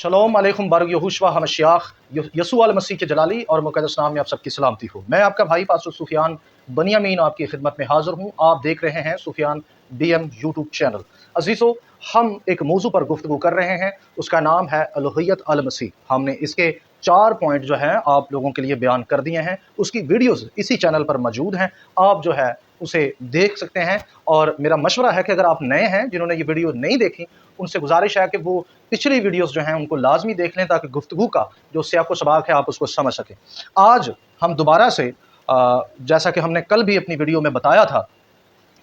शलोम अलैकुम बारक यहोशुआ हमशियाख यसू अल मसीह के जलाली और मुक़द्दस नाम में आप सबकी सलामती हो। मैं आपका भाई पास्टर सुफियान बनियामीन आपकी खिदमत में हाज़िर हूँ। आप देख रहे हैं सुफियान BM यूट्यूब चैनल। अजीज़ों, हम एक मौजू पर गुफ्तगू कर रहे हैं, उसका नाम है अलूहियत अल मसीह। हमने इसके 4 पॉइंट जो हैं आप लोगों के लिए बयान कर दिए हैं। उसकी वीडियोज़ इसी चैनल पर मौजूद हैं, आप जो है उसे देख सकते हैं। और मेरा मशवरा है कि अगर आप नए हैं जिन्होंने ये वीडियो नहीं देखी, उनसे गुजारिश है कि वो पिछली वीडियोस जो हैं उनको लाजमी देख लें, ताकि गुफ्तगू का जो सियाक़ो सबाक है आप उसको समझ सकें। आज हम दोबारा से जैसा कि हमने कल भी अपनी वीडियो में बताया था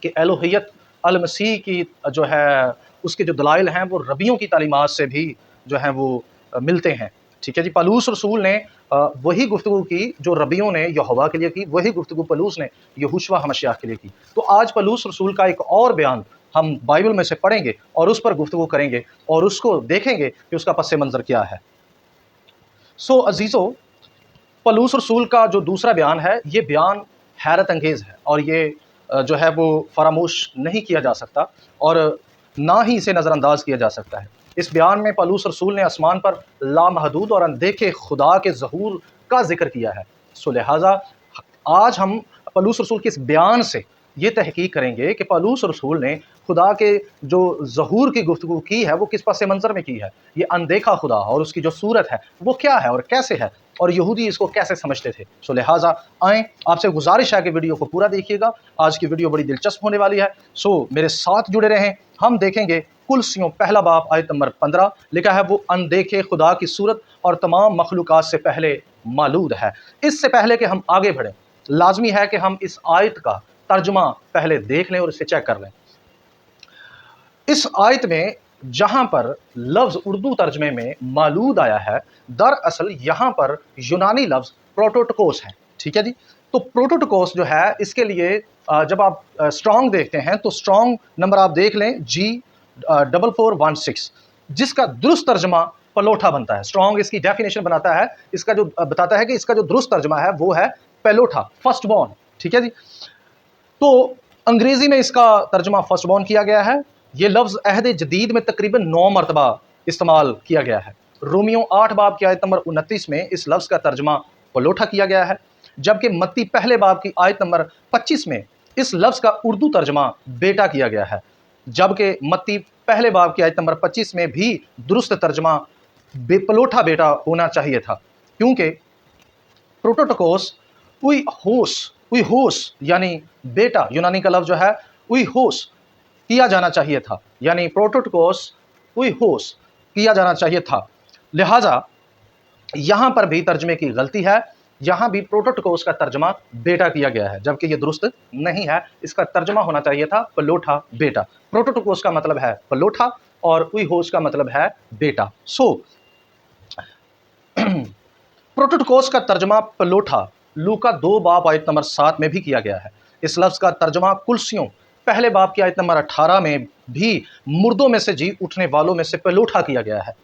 कि एलोहियत अल मसीह की जो है उसके जो दलाइल हैं वो रबियों की तालीमात से भी जो हैं वो मिलते हैं। ठीक है जी। पलूस रसूल ने वही गुफ्तगू की जो रबियों ने यहोवा के लिए की, वही गुफ्तगू पलूस ने यहोशुआ हमशियाह के लिए की। तो आज पलूस रसूल का एक और बयान हम बाइबल में से पढ़ेंगे और उस पर गुफ्तगू करेंगे और उसको देखेंगे कि उसका पस मंज़र क्या है। सो अजीज़ों, पलूस रसूल का जो दूसरा बयान है, ये बयान हैरत अंगेज़ है और ये जो है वो फरामोश नहीं किया जा सकता और ना ही इसे नज़रअंदाज किया जा सकता है। इस बयान में पलूस रसूल ने आसमान पर लामहदूद और अनदेखे खुदा के ज़हूर का जिक्र किया है। सो लिहाजा आज हम पलूस रसूल के इस बयान से ये तहकीक करेंगे कि पलूस रसूल ने खुदा के जो ज़हूर की गुफ्तगू की है वो किस पस मंज़र में की है। ये अनदेखा खुदा और उसकी जो सूरत है वो क्या है और कैसे है, और यहूदी इसको कैसे समझते थे। सो लिहाजा आएँ, आपसे गुजारिश है कि वीडियो को पूरा देखिएगा। आज की वीडियो बड़ी दिलचस्प होने वाली है। सो मेरे साथ जुड़े रहें। हम देखेंगे कुलसियों पहला बाब आयत नंबर 15। लिखा है वो अनदेखे खुदा की सूरत और तमाम मखलूक़ात से पहले मालूद है। इससे पहले कि हम आगे बढ़ें, लाजमी है कि हम इस आयत का तर्जुमा पहले देख लें और इसे चेक कर लें। इस आयत में जहां पर लफ्ज़ उर्दू तर्जमे में मालूद आया है, दरअसल यहाँ पर यूनानी लफ्ज़ प्रोटोटोकोस है। ठीक है जी। तो प्रोटोटोकोस जो है, इसके लिए जब आप स्ट्रॉन्ग देखते हैं तो स्ट्रॉन्ग नंबर आप देख लें G4416, जिसका दुरुस्त तर्जमा पलोठा बनता है। स्ट्रॉन्ग इसकी डेफिनेशन बनाता है, इसका जो बताता है कि इसका जो दुरुस्त तर्जमा है वो है पलोठा, फर्स्ट बॉर्न। ठीक है जी। तो अंग्रेज़ी में इसका तर्जमा फर्स्ट बॉर्न किया गया है। ये लफ्ज़ अहद जदीद में तकरीबन 9 मरतबा इस्तेमाल किया गया है। रोमियो 8 बाब की आयत नंबर 29 में इस लफ्ज़ का तर्जमा पलोठा किया गया है, जबकि मत्ती पहले बाब की आयत नंबर 25 में इस लफ्ज़ का उर्दू तर्जमा बेटा किया गया है, जबकि मत्ती पहले बाब की आयत नंबर 25 में भी दुरुस्त तर्जमा बेपलोठा बेटा होना चाहिए था, क्योंकि प्रोटोटोकोस उई होस यानी बेटा, यूनानी का लफ्ज़ जो है उई होस किया जाना चाहिए था, यानी प्रोटोटोकोस उई होस किया जाना चाहिए था। लिहाजा यहाँ पर भी तर्जमे की गलती है। यहाँ भी प्रोटोटोकोस का तर्जमा बेटा किया गया है, जबकि ये दुरुस्त नहीं है। इसका तर्जमा होना चाहिए था पलोठा बेटा। प्रोटोटोकोस का मतलब है पलोठा और उई होस का मतलब है बेटा। सो प्रोटोटोकोस का तर्जमा पलोठा लूका 2 बाब आयत नंबर 7 में भी किया गया है। इस लफ्ज़ का तर्जमा कुलसियों पहले बाब की आयत नंबर 18 में भी मुर्दों में से जी उठने वालों में से पलोठा किया गया है।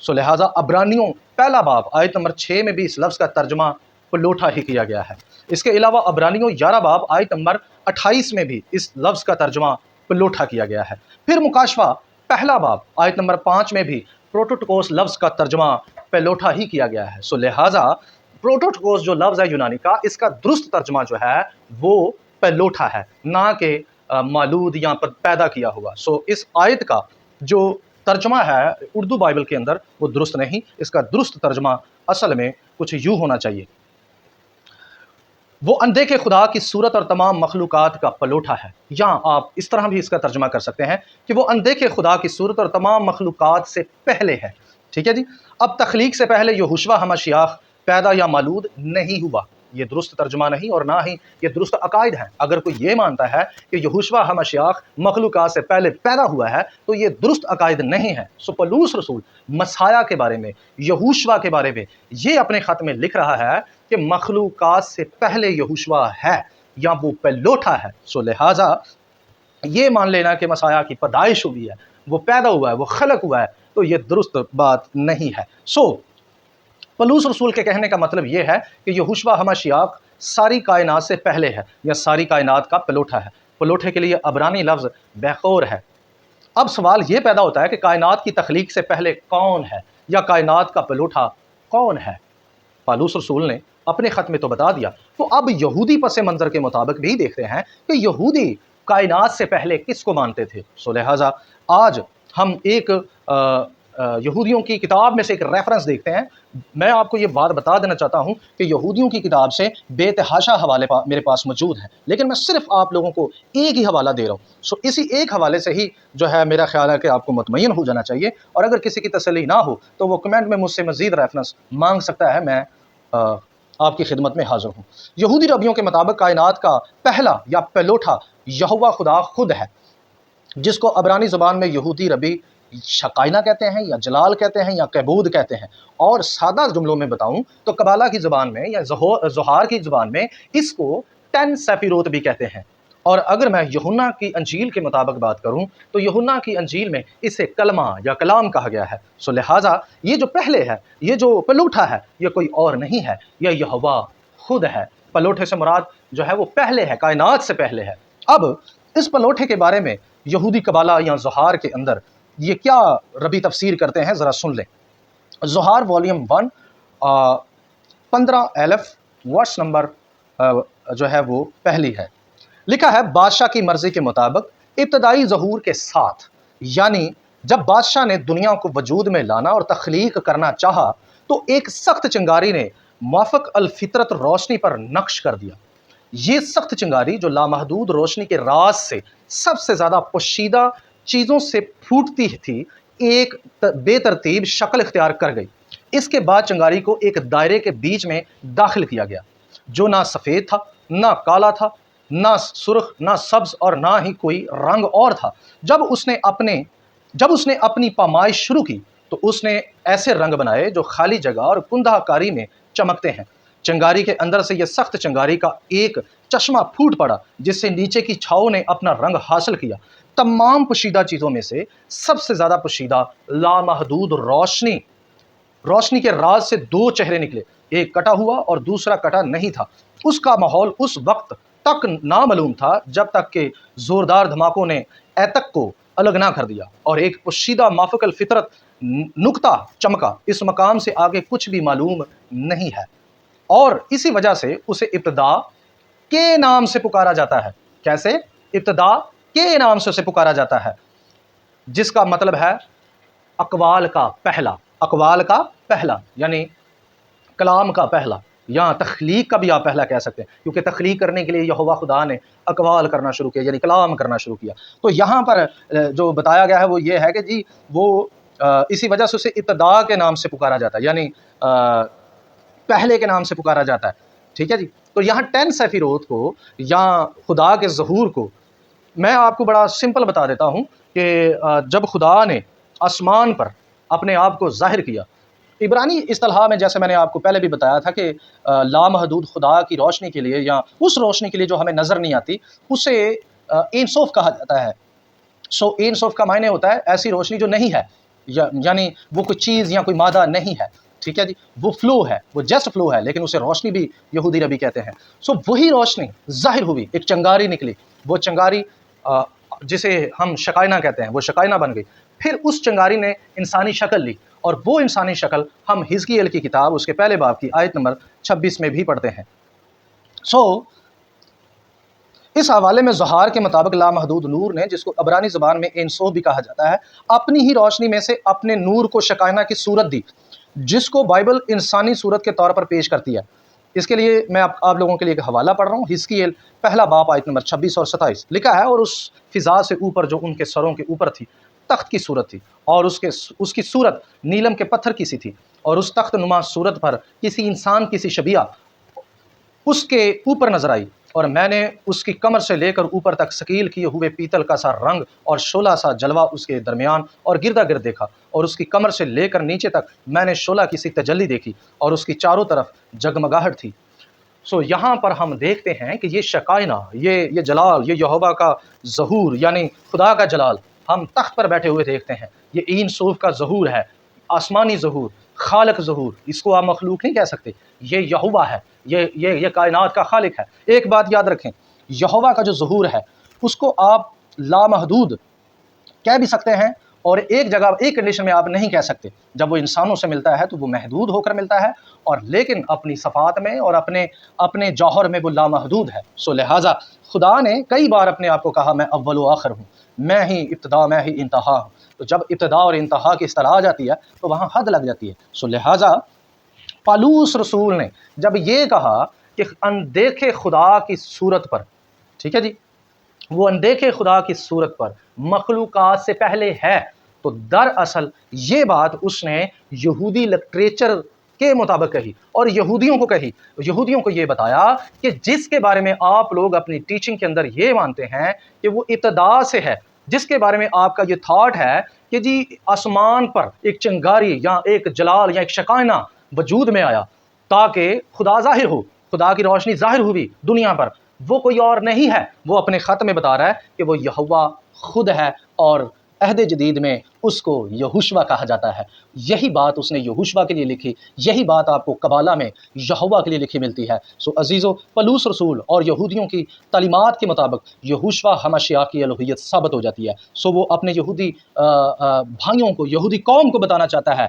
सो लिहाजा अब्रानियों पहला बाब आयत नंबर 6 में भी इस लफ्ज़ का तर्जमा पलोठा ही किया गया है। इसके अलावा अब्रानियों 11 बाब आयत नंबर 28 में भी इस लफ्ज़ का तर्जमा पलोठा किया गया है। फिर मुकाशवा पहला बाब आयत नंबर 5 में भी प्रोटोटोकोस लफ्ज़ का तर्जमा पलोठा ही किया गया है। सो लिहाजा प्रोटोटोकोस जो लफ्ज़ है यूनानी का, इसका दुरुस्त तर्जमा जो है वो पलोठा है, ना कि मालूद यहाँ पर पैदा किया हुआ। सो इस आयत का जो तर्जमा है उर्दू बाइबल के अंदर वो दुरुस्त नहीं। इसका दुरुस्त तर्जमा असल में कुछ यूँ होना चाहिए, वो अनदेखे खुदा की सूरत और तमाम मखलूक़ात का पलोठा है। या आप इस तरह भी इसका तर्जमा कर सकते हैं कि वो अनदेखे खुदा की सूरत और तमाम मखलूक़ात से पहले है। ठीक है जी। अब तख्लीक से पहले यहोशुआ हमशियाह पैदा या मालूद नहीं हुआ, ये दुरुस्त तर्जमा नहीं और ना ही ये दुरुस्त अकायद है। अगर कोई ये मानता है कि यहोशुआ हमशियाह मखलूक़ात से पहले पैदा हुआ है तो ये दुरुस्त अकायद नहीं है। सो पलूस रसूल मसाया के बारे में, यहोशुआ के बारे में ये अपने ख़त में लिख रहा है कि मखलूक़ात से पहले यहोशुआ है या वो पलोठा है। सो लिहाजा ये मान लेना कि मसाया की पैदाइश हुई है, वो पैदा हुआ है, वो खलक हुआ है, तो ये दुरुस्त बात नहीं है। सो पलूस रसूल के कहने का मतलब ये है कि यहोशुआ हमशियाह सारी कायनात से पहले है या सारी कायनात का पलोठा है। पलोठे के लिए अब्रानी लफ्ज़ बेखोर है। अब सवाल ये पैदा होता है कि कायनात की तख्लीक से पहले कौन है, या कायनात का पलोठा कौन है? पालूस रसूल ने अपने ख़त में तो बता दिया। तो अब यहूदी पस मंज़र के मुताबिक भी देखते हैं कि यहूदी कायनात से पहले किसको मानते थे। सो लिहाजा आज हम एक यहूदियों की किताब में से एक रेफरेंस देखते हैं। मैं आपको ये बात बता देना चाहता हूँ कि यहूदियों की किताब से बेतहाशा हवाले मेरे पास मौजूद हैं, लेकिन मैं सिर्फ आप लोगों को एक ही हवाला दे रहा हूँ। सो इसी एक हवाले से ही जो है मेरा ख्याल है कि आपको मुतमईन हो जाना चाहिए, और अगर किसी की तसल्ली ना हो तो वो कमेंट में मुझसे मज़ीद रेफरेंस मांग सकता है। मैं आपकी खिदमत में हाजिर हूँ। यहूदी रबियों के मुताबिक कायनात का पहला या पलोठा यहोवा खुदा खुद है, जिसको अबरानी ज़बान में यहूदी रबी शकाइना कहते हैं, या जलाल कहते हैं, या कैबूद कहते हैं। और सादा जुमलों में बताऊं तो कबाला की ज़बान में या ज़ोहार की ज़बान में इसको 10 सेफिरोत भी कहते हैं। और अगर मैं यूहन्ना की अंजील के मुताबिक बात करूं तो यूहन्ना की अंजील में इसे कलमा या कलाम कहा गया है। सो लिहाजा ये जो पहले है, ये जो पलूठा है, ये कोई और नहीं है, यह यहोवा खुद है। पलोठे से मुराद जो है वो पहले है, कायनात से पहले है। अब इस पलोठे के बारे में यहूदी कबाला या ज़ोहार के अंदर ये क्या रबी तफसीर करते हैं, ज़रा सुन लें। ज़ोहार वॉल्यूम 1 15 अलफ वर्स नंबर जो है वो पहली है। लिखा है, बादशाह की मर्जी के मुताबिक इब्तदाई ज़हूर के साथ, यानी जब बादशाह ने दुनिया को वजूद में लाना और तख्लीक करना चाहा तो एक सख्त चिंगारी ने मुआफ़िक अल फितरत रोशनी पर नक्श कर दिया। ये सख्त चिंगारी जो लामहदूद रोशनी के राज से सबसे ज़्यादा पोशीदा चीज़ों से फूटती थी, एक बेतरतीब शक्ल इख्तियार कर गई। इसके बाद चिंगारी को एक दायरे के बीच में दाखिल किया गया, जो ना सफ़ेद था, ना काला था, ना सुर्ख, ना सब्ज़, और ना ही कोई रंग और था। जब उसने अपनी पामाइश शुरू की तो उसने ऐसे रंग बनाए जो खाली जगह और कुंदाकारी में चमकते हैं। चिंगारी के अंदर से यह सख्त चिंगारी का एक चश्मा फूट पड़ा, जिससे नीचे की छाओं ने अपना रंग हासिल किया। तमाम पोशीदा चीज़ों में से सबसे ज़्यादा पोशीदा लामहदूद रोशनी के राज से 2 चेहरे निकले, एक कटा हुआ और दूसरा कटा नहीं था। उसका माहौल उस वक्त तक नामालूम था जब तक कि ज़ोरदार धमाकों ने ऐतक को अलग ना कर दिया और एक पोशीदा माफ़िकल फितरत नुक्ता चमका। इस मकाम से आगे कुछ भी मालूम नहीं है, और इसी वजह से उसे इब्तिदा के नाम से पुकारा जाता है। कैसे? इब्तिदा के नाम से उसे पुकारा जाता है, जिसका मतलब है अकवाल का पहला, यानी कलाम का पहला, या तख्लीक का भी आप पहला कह सकते हैं, क्योंकि तख्लीक करने के लिए यहोवा खुदा ने अकवाल करना शुरू किया, यानी कलाम करना शुरू किया। तो यहाँ पर जो बताया गया है वो ये है कि जी वो इसी वजह से उसे इब्तिदा के नाम से पुकारा जाता है, यानी पहले के नाम से पुकारा जाता है। ठीक है जी। तो यहाँ 10 सेफिरोत को या खुदा के ज़हूर को मैं आपको बड़ा सिंपल बता देता हूँ कि जब खुदा ने आसमान पर अपने आप को ज़ाहिर किया, इब्रानी इस्तिलाह में जैसे मैंने आपको पहले भी बताया था कि लामहदूद खुदा की रोशनी के लिए, या उस रोशनी के लिए जो हमें नज़र नहीं आती, उसे इंसोफ कहा जाता है। सो इंसोफ का मायने होता है ऐसी रोशनी जो नहीं है, यानी वो कोई चीज़ या कोई मादा नहीं है। ठीक है जी, वो फ्लो है, वो जस्ट फ्लो है, लेकिन उसे रोशनी भी यहूदी रबी कहते हैं। सो वही रोशनी ज़ाहिर हुई, एक चिंगारी निकली, वो चिंगारी जिसे हम शकाइना कहते हैं, वो शकाइना बन गई। फिर उस चिंगारी ने इंसानी शक्ल ली, और वो इंसानी शक्ल हम हिजकियेल की किताब उसके पहले बाब की आयत नंबर 26 में भी पढ़ते हैं। सो इस हवाले में ज़ोहार के मुताबिक लामहदूद नूर ने, जिसको अबरानी ज़बान में इंसोफ भी कहा जाता है, अपनी ही रोशनी में से अपने नूर को शकाइना की सूरत दी, जिसको बाइबल इंसानी सूरत के तौर पर पेश करती है। इसके लिए मैं आप लोगों के लिए एक हवाला पढ़ रहा हूँ। हिजकियेल पहला बाब आयत नंबर 26 और 27 लिखा है, और उस फिजा से ऊपर जो उनके सरों के ऊपर थी तख्त की सूरत थी, और उसकी सूरत नीलम के पत्थर की सी थी, और उस तख्त नुमा सूरत पर किसी इंसान की सी शबिया उसके ऊपर नजर आई, और मैंने उसकी कमर से लेकर ऊपर तक शकील किए हुए पीतल का सा रंग और शोला सा जलवा उसके दरमियान और गिरदा गिर्द देखा, और उसकी कमर से लेकर नीचे तक मैंने शोला की सी तजल्ली देखी, और उसकी चारों तरफ जगमगाहट थी। सो यहाँ पर हम देखते हैं कि ये शकाइना, ये जलाल, ये यहोवा का ज़हूर, यानी खुदा का जलाल हम तख्त पर बैठे हुए देखते हैं। ये इंसोफ का ज़हूर है, आसमानी ज़हूर, खालिक ज़हूर। इसको आप मखलूक नहीं कह सकते, ये यहोवा है, ये कायनात का खालिक है। एक बात याद रखें, यहोवा का जो ज़हूर है उसको आप लामहदूद कह भी सकते हैं اور ایک جگہ ایک کنڈیشن میں آپ نہیں کہہ سکتے، جب وہ انسانوں سے ملتا ہے تو وہ محدود ہو کر ملتا ہے، اور لیکن اپنی صفات میں اور اپنے جوہر میں وہ لامحدود ہے۔ سو لہٰذا خدا نے کئی بار اپنے آپ کو کہا میں اول و آخر ہوں، میں ہی ابتدا میں ہی انتہا ہوں۔ تو جب ابتدا اور انتہا کی اصطلاح آ جاتی ہے تو وہاں حد لگ جاتی ہے۔ سو لہٰذا پالوس رسول نے جب یہ کہا کہ اندیکھے خدا کی صورت پر، ٹھیک ہے جی، وہ اندیکھے خدا کی صورت پر مخلوقات سے پہلے ہے، تو دراصل یہ بات اس نے یہودی لٹریچر کے مطابق کہی اور یہودیوں کو کہی، یہودیوں کو یہ بتایا کہ جس کے بارے میں آپ لوگ اپنی ٹیچنگ کے اندر یہ مانتے ہیں کہ وہ ابتدا سے ہے، جس کے بارے میں آپ کا یہ تھاٹ ہے کہ جی آسمان پر ایک چنگاری یا ایک جلال یا ایک شکائنہ وجود میں آیا تاکہ خدا ظاہر ہو، خدا کی روشنی ظاہر ہوئی دنیا پر، وہ کوئی اور نہیں ہے، وہ اپنے خط میں بتا رہا ہے کہ وہ یہوہ خود ہے، اور عہد جدید میں اس کو یہوشوا کہا جاتا ہے۔ یہی بات اس نے یہوشوا کے لیے لکھی، یہی بات آپ کو قبالہ میں یہوہ کے لیے لکھی ملتی ہے۔ سو عزیزو، پلوس رسول اور یہودیوں کی تعلیمات کے مطابق یہوشوا ہمشیاہ کی الوہیت ثابت ہو جاتی ہے۔ سو وہ اپنے یہودی بھائیوں کو، یہودی قوم کو بتانا چاہتا ہے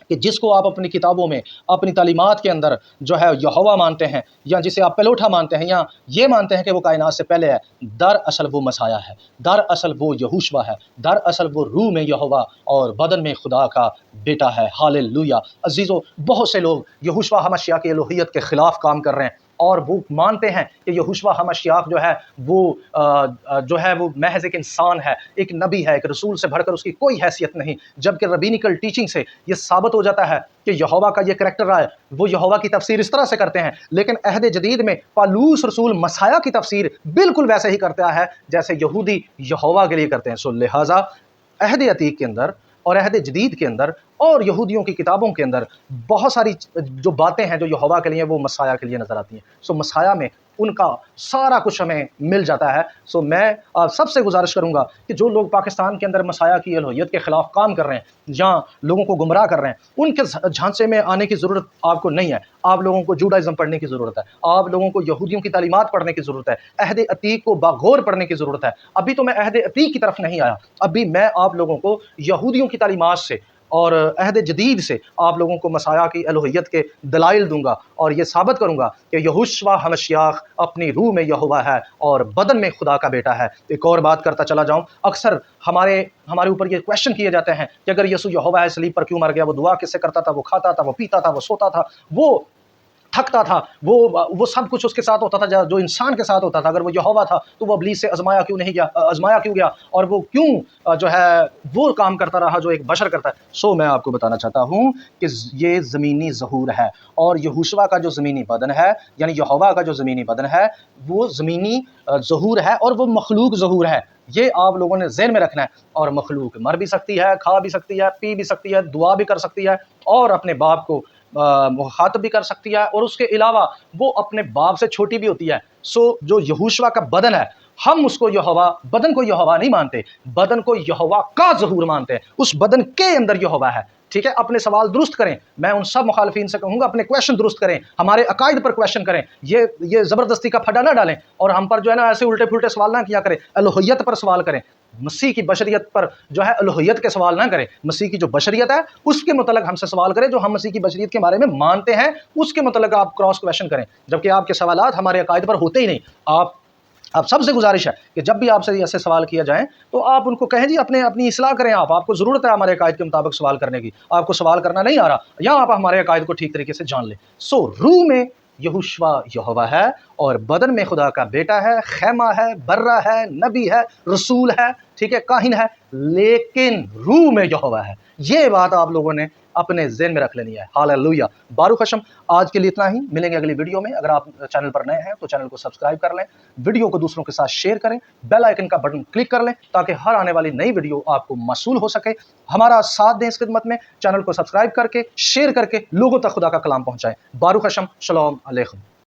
کہ جس کو آپ اپنی کتابوں میں اپنی تعلیمات کے اندر جو ہے یہوہ مانتے ہیں، یا جسے آپ پلوٹھا مانتے ہیں، یا یہ مانتے ہیں کہ وہ کائنات سے پہلے ہے، دراصل وہ مسیح ہے، دراصل وہ یہوشوا ہے، دراصل وہ روح میں یہوہ اور بدن میں خدا کا بیٹا ہے۔ ہاللویہ۔ عزیزو، بہت سے لوگ یہوشوا ہمشیاہ کی الوہیت کے خلاف کام کر رہے ہیں، اور وہ مانتے ہیں کہ یہوشوا ہمشیاہ جو ہے وہ محض ایک انسان ہے، ایک نبی ہے، ایک رسول سے بڑھ کر اس کی کوئی حیثیت نہیں، جبکہ ربینیکل ٹیچنگ سے یہ ثابت ہو جاتا ہے کہ یہوہ کا یہ کریکٹر رہا ہے۔ وہ یہوہ کی تفسیر اس طرح سے کرتے ہیں، لیکن عہد جدید میں پالوس رسول مسیح کی تفسیر بالکل ویسے ہی کرتا ہے جیسے یہودی یہوہ کے لیے کرتے ہیں۔ سو لہٰذا عہد عتیق کے اندر اور عہد جدید کے اندر اور یہودیوں کی کتابوں کے اندر بہت ساری جو باتیں ہیں جو یہوہ کے لیے وہ مسیح کے لیے نظر آتی ہیں۔ سو مسیح میں ان کا سارا کچھ ہمیں مل جاتا ہے۔ سو میں آپ سب سے گزارش کروں گا کہ جو لوگ پاکستان کے اندر مسیح کی الوہیت کے خلاف کام کر رہے ہیں یا لوگوں کو گمراہ کر رہے ہیں، ان کے جھانسے میں آنے کی ضرورت آپ کو نہیں ہے۔ آپ لوگوں کو جوڈائزم پڑھنے کی ضرورت ہے، آپ لوگوں کو یہودیوں کی تعلیمات پڑھنے کی ضرورت ہے، عہد عتیق کو باغور پڑھنے کی ضرورت ہے۔ ابھی تو میں عہد عتیق کی طرف نہیں آیا، ابھی میں آپ لوگوں کو یہودیوں کی تعلیمات سے اور عہد جدید سے آپ لوگوں کو مسیح کی الوہیت کے دلائل دوں گا، اور یہ ثابت کروں گا کہ یہوشوا ہمشیاہ اپنی روح میں یہوہ ہے اور بدن میں خدا کا بیٹا ہے۔ ایک اور بات کرتا چلا جاؤں، اکثر ہمارے اوپر یہ کویشچن کیے جاتے ہیں کہ اگر یسوع یہوہ ہے، صلیب پر کیوں مر گیا؟ وہ دعا کس سے کرتا تھا؟ وہ کھاتا تھا، وہ پیتا تھا، وہ سوتا تھا، وہ تھکتا تھا، وہ سب کچھ اس کے ساتھ ہوتا تھا جو انسان کے ساتھ ہوتا تھا۔ اگر وہ یہوہ تھا تو وہ ابلیس سے آزمایا کیوں گیا، اور وہ کیوں جو ہے وہ کام کرتا رہا جو ایک بشر کرتا ہے؟ سو میں آپ کو بتانا چاہتا ہوں کہ یہ زمینی ظہور ہے، اور یہوشوا کا جو زمینی بدن ہے، یعنی یہوہ کا جو زمینی بدن ہے، وہ زمینی ظہور ہے اور وہ مخلوق ظہور ہے۔ یہ آپ لوگوں نے ذہن میں رکھنا ہے۔ اور مخلوق مر بھی سکتی ہے، کھا بھی سکتی ہے، پی بھی سکتی ہے، دعا بھی کر سکتی ہے، اور اپنے باپ کو مخاطب بھی کر سکتی ہے، اور اس کے علاوہ وہ اپنے باپ سے چھوٹی بھی ہوتی ہے۔ سو جو یہوشوا کا بدن ہے، ہم اس کو یہوہ بدن کو یہوہ نہیں مانتے، بدن کو یہوہ کا ظہور مانتے ہیں، اس بدن کے اندر یہوہ ہے۔ ٹھیک ہے، اپنے سوال درست کریں۔ میں ان سب مخالفین سے کہوں گا اپنے کویشچن درست کریں، ہمارے عقائد پر کویشچن کریں، یہ زبردستی کا پھڈا نہ ڈالیں، اور ہم پر جو ہے نا ایسے الٹے پھلٹے سوال نہ کیا کریں، الوہیت پر سوال کریں، مسیح کی بشریت پر جو ہے الوہیت کے سوال نہ کریں۔ مسیح کی جو بشریت ہے اس کے متعلق ہم سے سوال کریں، جو ہم مسیح کی بشریت کے بارے میں مانتے ہیں اس کے متعلق آپ کراس کویشچن کریں، جبکہ آپ کے سوالات ہمارے عقائد پر ہوتے ہی نہیں۔ آپ سب سے گزارش ہے کہ جب بھی آپ سے ایسے سوال کیا جائیں تو آپ ان کو کہیں جی اپنی اصلاح کریں، آپ کو ضرورت ہے ہمارے عقائد کے مطابق سوال کرنے کی، آپ کو سوال کرنا نہیں آ رہا، یا آپ ہمارے عقائد کو ٹھیک طریقے سے جان لیں۔ سو روح میں یہوشوا یہوہ ہے، اور بدن میں خدا کا بیٹا ہے، خیمہ ہے، برہ ہے، نبی ہے، رسول ہے، ٹھیک ہے، کاہن ہے، لیکن روح میں یہوہ ہے۔ یہ بات آپ لوگوں نے اپنے ذہن میں رکھ لینی ہے۔ ہاللویہ۔ باروک حشم، آج کے لیے اتنا ہی، ملیں گے اگلی ویڈیو میں۔ اگر آپ چینل پر نئے ہیں تو چینل کو سبسکرائب کر لیں، ویڈیو کو دوسروں کے ساتھ شیئر کریں، بیل آئیکن کا بٹن کلک کر لیں تاکہ ہر آنے والی نئی ویڈیو آپ کو موصول ہو سکے۔ ہمارا ساتھ دیں اس خدمت میں، چینل کو سبسکرائب کر کے، شیئر کر کے لوگوں تک خدا کا کلام پہنچائیں۔ باروک حشم، شلوم علیکم۔